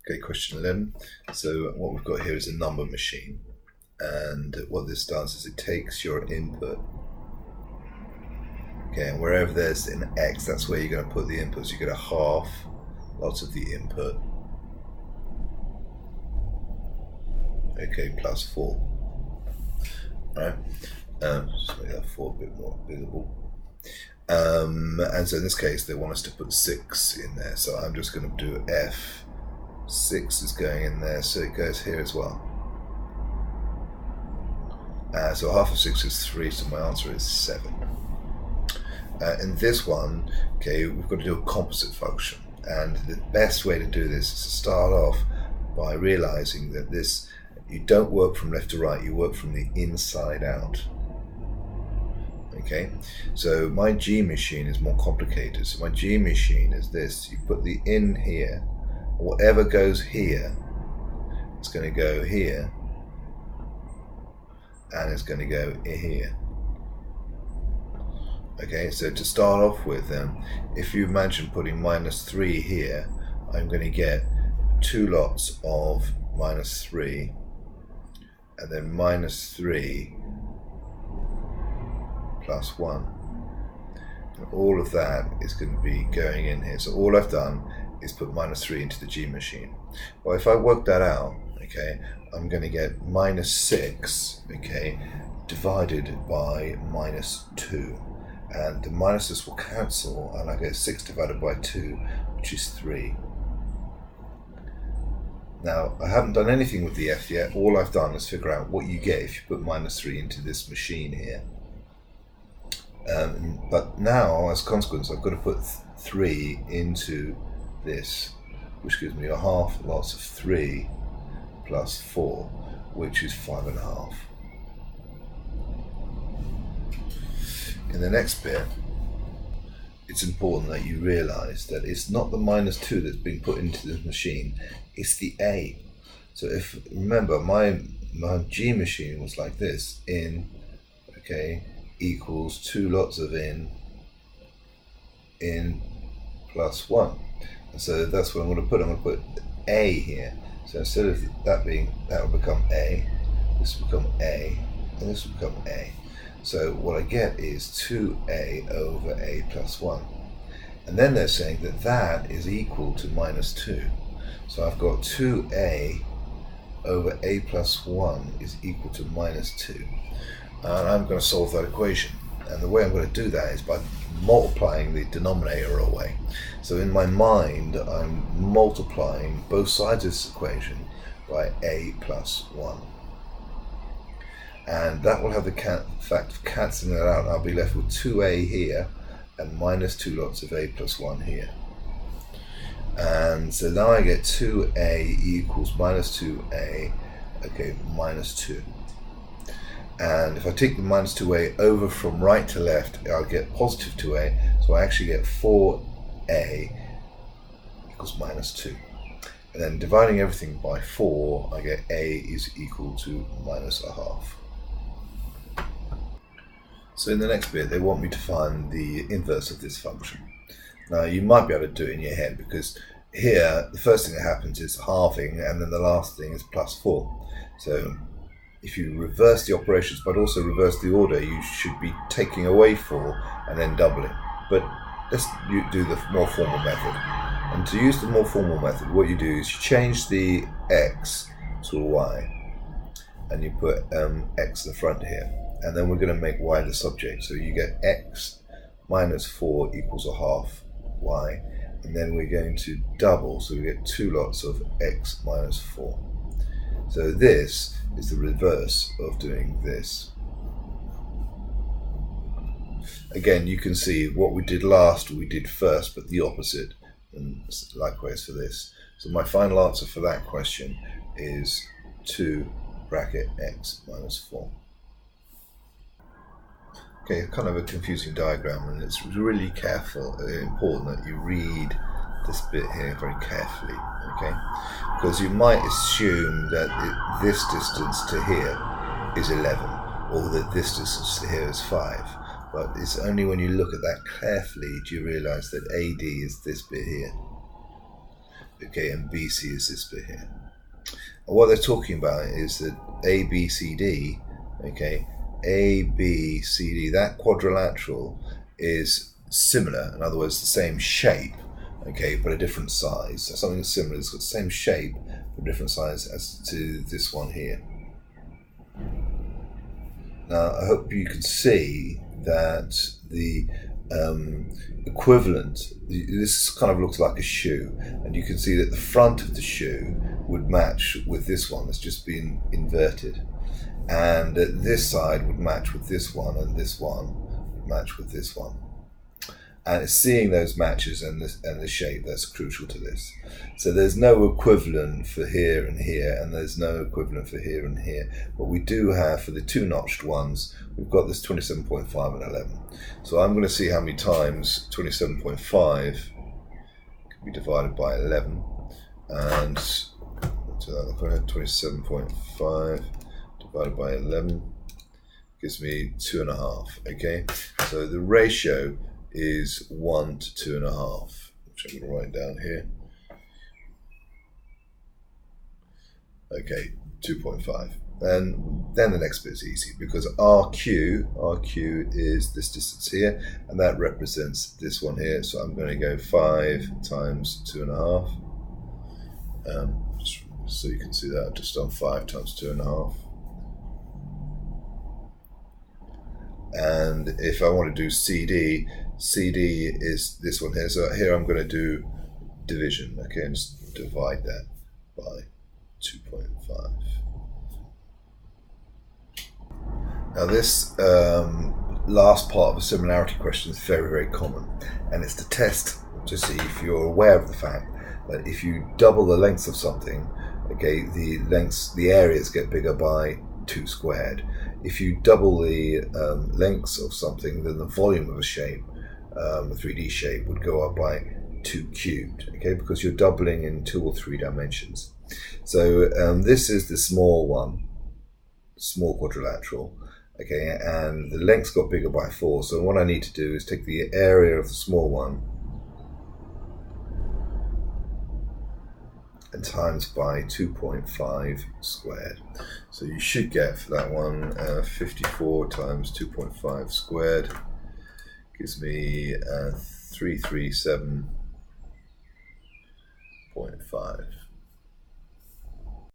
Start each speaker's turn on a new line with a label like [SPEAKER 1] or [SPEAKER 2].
[SPEAKER 1] Okay, question 11. So what we've got here is a number machine, and what this does is it takes your input, okay, and wherever there's an X, that's where you're going to put the input. So you get a half, lots of the input, okay, plus 4. Right? Just make that 4 a bit more visible. And so in this case, they want us to put 6 in there. So I'm just going to do F. 6 is going in there, so it goes here as well. So half of 6 is 3, so my answer is 7. In this one, okay, we've got to do a composite function. And the best way to do this is to start off by realizing that this, you don't work from left to right, you work from the inside out. Okay, so my G machine is more complicated. So my G machine is this: you put the in here, whatever goes here, it's going to go here, and it's going to go here. Okay, so to start off with, if you imagine putting -3 here, I'm going to get 2 lots of -3, and then -3 plus 1. And all of that is going to be going in here. So all I've done is put -3 into the G machine. Well, if I work that out, okay, I'm going to get -6, okay, divided by -2. And the minuses will cancel, and I get 6 divided by 2, which is 3. Now, I haven't done anything with the F yet. All I've done is figure out what you get if you put -3 into this machine here. But now, as a consequence, I've got to put 3 into this, which gives me a half lots of 3 plus 4, which is 5.5. In the next bit, it's important that you realize that it's not the -2 that's being put into this machine, it's the A. So if, remember, my G machine was like this: in, okay, equals 2 lots of in plus 1. And so that's what I'm going to put. I'm going to put A here. So instead of that being, that will become A, this will become A, and this will become A. So what I get is 2A over A plus 1. And then they're saying that that is equal to -2. So I've got 2A over A plus 1 is equal to -2. And I'm going to solve that equation. And the way I'm going to do that is by multiplying the denominator away. So in my mind, I'm multiplying both sides of this equation by A plus 1. And that will have the fact of cancelling that out. I'll be left with 2A here and -2 lots of A plus 1 here. And so now I get 2A equals -2A, okay, -2. And if I take the -2A over from right to left, I'll get positive 2A, so I actually get 4A equals -2. And then dividing everything by 4, I get A is equal to -1/2. So in the next bit, they want me to find the inverse of this function. Now, you might be able to do it in your head, because here, the first thing that happens is halving, and then the last thing is +4. So if you reverse the operations, but also reverse the order, you should be taking away 4 and then doubling. But let's do the more formal method. And to use the more formal method, what you do is you change the X to a Y, and you put X in the front here. And then we're going to make Y the subject. So you get X minus 4 equals 1/2 Y. And then we're going to double, so we get 2 lots of X minus 4. So this is the reverse of doing this. Again, you can see what we did last, we did first, but the opposite. And likewise for this. So my final answer for that question is 2 bracket X minus 4. Okay, kind of a confusing diagram, and it's really important that you read this bit here very carefully, okay? Because you might assume that this distance to here is 11, or that this distance to here is 5, but it's only when you look at that carefully do you realise that AD is this bit here. okay, and BC is this bit here. And what they're talking about is that ABCD, okay, ABCD, that quadrilateral is similar, in other words, the same shape, okay, but a different size. So something similar, it's got the same shape, but a different size as to this one here. Now, I hope you can see that the equivalent, this kind of looks like a shoe, and you can see that the front of the shoe would match with this one that's just been inverted, and this side would match with this one, and this one would match with this one. And it's seeing those matches and the shape that's crucial to this. So there's no equivalent for here and here, and there's no equivalent for here and here. But we do have, for the two notched ones, we've got this 27.5 and 11. So I'm going to see how many times 27.5 can be divided by 11. And so that 27.5 divided by 11 gives me 2.5. Okay, so the ratio is 1 to 2.5, which I'm going to write down here. Okay, 2.5. And then the next bit is easy, because RQ is this distance here, and that represents this one here. So I'm going to go 5 times 2.5. So you can see that I've just done 5 times 2.5. And if I want to do CD is this one here. So here I'm going to do division, okay, and just divide that by 2.5. Now this last part of a similarity question is very, very common, and it's to test to see if you're aware of the fact that if you double the length of something, okay, the areas get bigger by 2 squared. If you double the lengths of something, then the volume of a shape, a 3D shape, would go up by 2 cubed, okay, because you're doubling in 2 or 3 dimensions. So this is the small one, small quadrilateral, okay, and the length's got bigger by 4. So what I need to do is take the area of the small one and times by 2.5 squared. So you should get for that one 54 times 2.5 squared gives me 337.5.